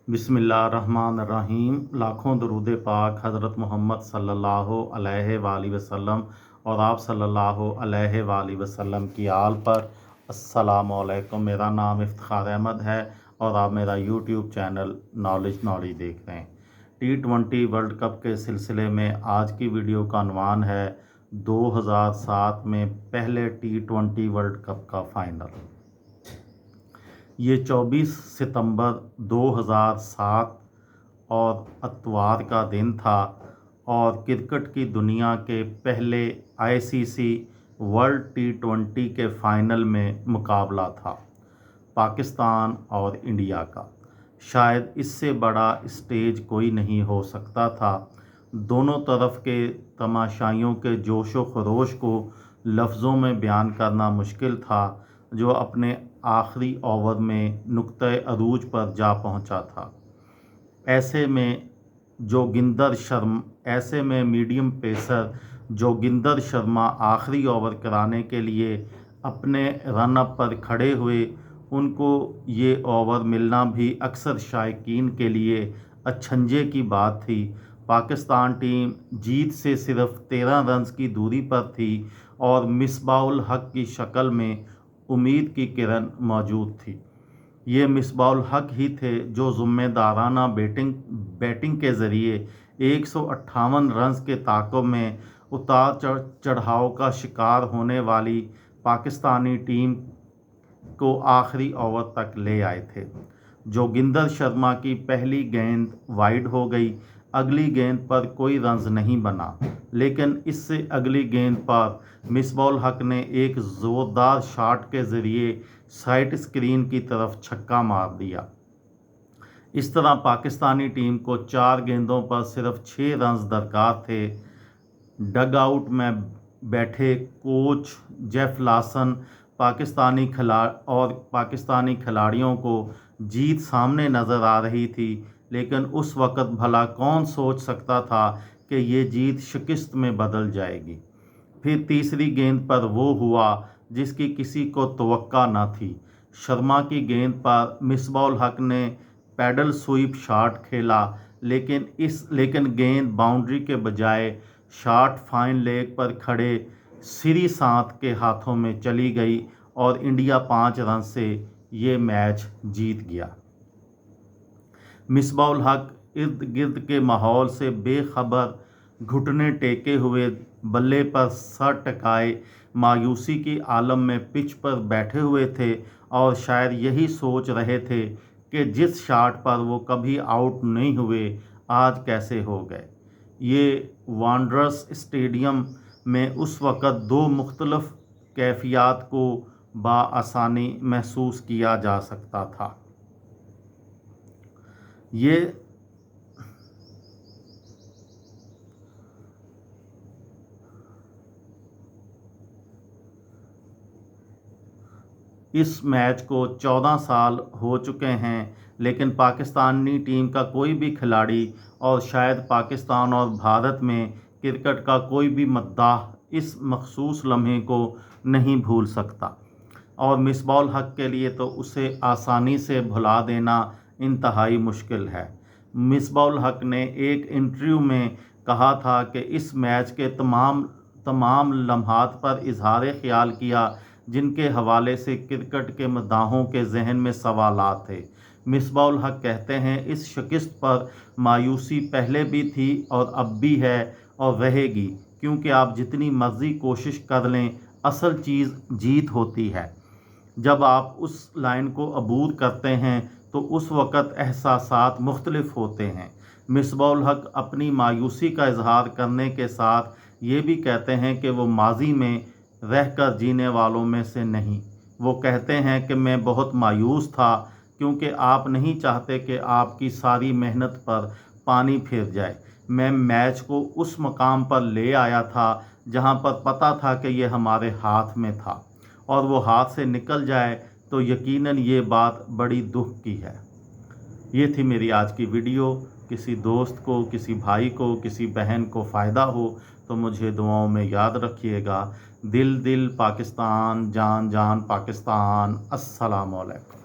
बिस्मिल्लाहिर्रहमानिर्रहीम। लाखों दरूद पाक हज़रत मोहम्मद सल्लल्लाहु अलैहि वसल्लम और आप सल्लल्लाहु अलैहि वसल्लम की आल पर। अस्सलामु अलैकुम। मेरा नाम इफ्तिखार अहमद है और आप मेरा यूट्यूब चैनल नॉलेज देख रहे हैं। T20 वर्ल्ड कप के सिलसिले में आज की वीडियो का unवान है 2007 में पहले T20 वर्ल्ड कप का फाइनल। ये 24 सितंबर 2007 और इतवार का दिन था और क्रिकेट की दुनिया के पहले ICC वर्ल्ड T20 के फाइनल में मुकाबला था पाकिस्तान और इंडिया का। शायद इससे बड़ा स्टेज कोई नहीं हो सकता था। दोनों तरफ के तमाशाइयों के जोशो खरोश को लफ्ज़ों में बयान करना मुश्किल था, जो अपने आखिरी ओवर में नुक्ते अरूज पर जा पहुंचा था। ऐसे में मीडियम पेसर जोगिंदर शर्मा आखिरी ओवर कराने के लिए अपने रन अप पर खड़े हुए। उनको ये ओवर मिलना भी अक्सर शायकीन के लिए अचंभे की बात थी। पाकिस्तान टीम जीत से सिर्फ 13 रन्स की दूरी पर थी और मिसबाउल हक की शक्ल में उम्मीद की किरण मौजूद थी। ये मिसबाउल हक ही थे जो ज़िम्मेदाराना बैटिंग के ज़रिए 158 रन्स के ताक़ुब में उतार चढ़ाव का शिकार होने वाली पाकिस्तानी टीम को आखिरी ओवर तक ले आए थे। जोगिंदर शर्मा की पहली गेंद वाइड हो गई। अगली गेंद पर कोई रन्स नहीं बना, लेकिन इससे अगली गेंद पर मिसबाउल हक ने एक ज़ोरदार शॉट के ज़रिए साइड स्क्रीन की तरफ छक्का मार दिया। इस तरह पाकिस्तानी टीम को 4 गेंदों पर सिर्फ 6 रन्स दरकार थे। डग आउट में बैठे कोच जेफ लॉसन पाकिस्तानी खिलाड़ियों को जीत सामने नज़र आ रही थी, लेकिन उस वक़्त भला कौन सोच सकता था कि ये जीत शिकस्त में बदल जाएगी। फिर तीसरी गेंद पर वो हुआ जिसकी किसी को तवक्का न थी। शर्मा की गेंद पर मिसबाउल हक ने पैडल स्वीप शॉट खेला, लेकिन गेंद बाउंड्री के बजाय शॉट फाइन लेग पर खड़े श्रीशांत के हाथों में चली गई और इंडिया 5 रन से ये मैच जीत गया। मिसबाउल हक इर्द गिर्द के माहौल से बेखबर घुटने टेके हुए बल्ले पर सर टकाए मायूसी की आलम में पिच पर बैठे हुए थे और शायद यही सोच रहे थे कि जिस शॉट पर वो कभी आउट नहीं हुए, आज कैसे हो गए। ये वांडरर्स स्टेडियम में उस वक़्त 2 मुख्तलिफ कैफियत को बआसानी महसूस किया जा सकता था। इस मैच को 14 साल हो चुके हैं, लेकिन पाकिस्तानी टीम का कोई भी खिलाड़ी और शायद पाकिस्तान और भारत में क्रिकेट का कोई भी मद्दाह इस मखसूस लम्हे को नहीं भूल सकता, और मिसबाउल हक के लिए तो उसे आसानी से भुला देना इंतहाई मुश्किल है। मिसबाउल हक ने एक इंटरव्यू में कहा था कि इस मैच के तमाम लम्हात पर इजहार ख्याल किया जिनके हवाले से क्रिकेट के मद्दाहों के जहन में सवालात थे। मिसबाउल हक कहते हैं, इस शिकस्त पर मायूसी पहले भी थी और अब भी है और रहेगी, क्योंकि आप जितनी मर्जी कोशिश कर लें, असल चीज़ जीत होती है। जब आप उस लाइन को अबूर करते हैं तो उस वक़्त एहसासात मुख्तलिफ होते हैं। मिसबाउल हक अपनी मायूसी का इजहार करने के साथ ये भी कहते हैं कि वो माजी में रहकर जीने वालों में से नहीं। वो कहते हैं कि मैं बहुत मायूस था, क्योंकि आप नहीं चाहते कि आपकी सारी मेहनत पर पानी फिर जाए। मैं मैच को उस मकाम पर ले आया था जहां पर पता था कि ये हमारे हाथ में था, और वो हाथ से निकल जाए तो यकीनन ये बात बड़ी दुख की है। ये थी मेरी आज की वीडियो। किसी दोस्त को, किसी भाई को, किसी बहन को फ़ायदा हो तो मुझे दुआओं में याद रखिएगा। दिल दिल पाकिस्तान, जान जान पाकिस्तान। अस्सलामु अलैकुम।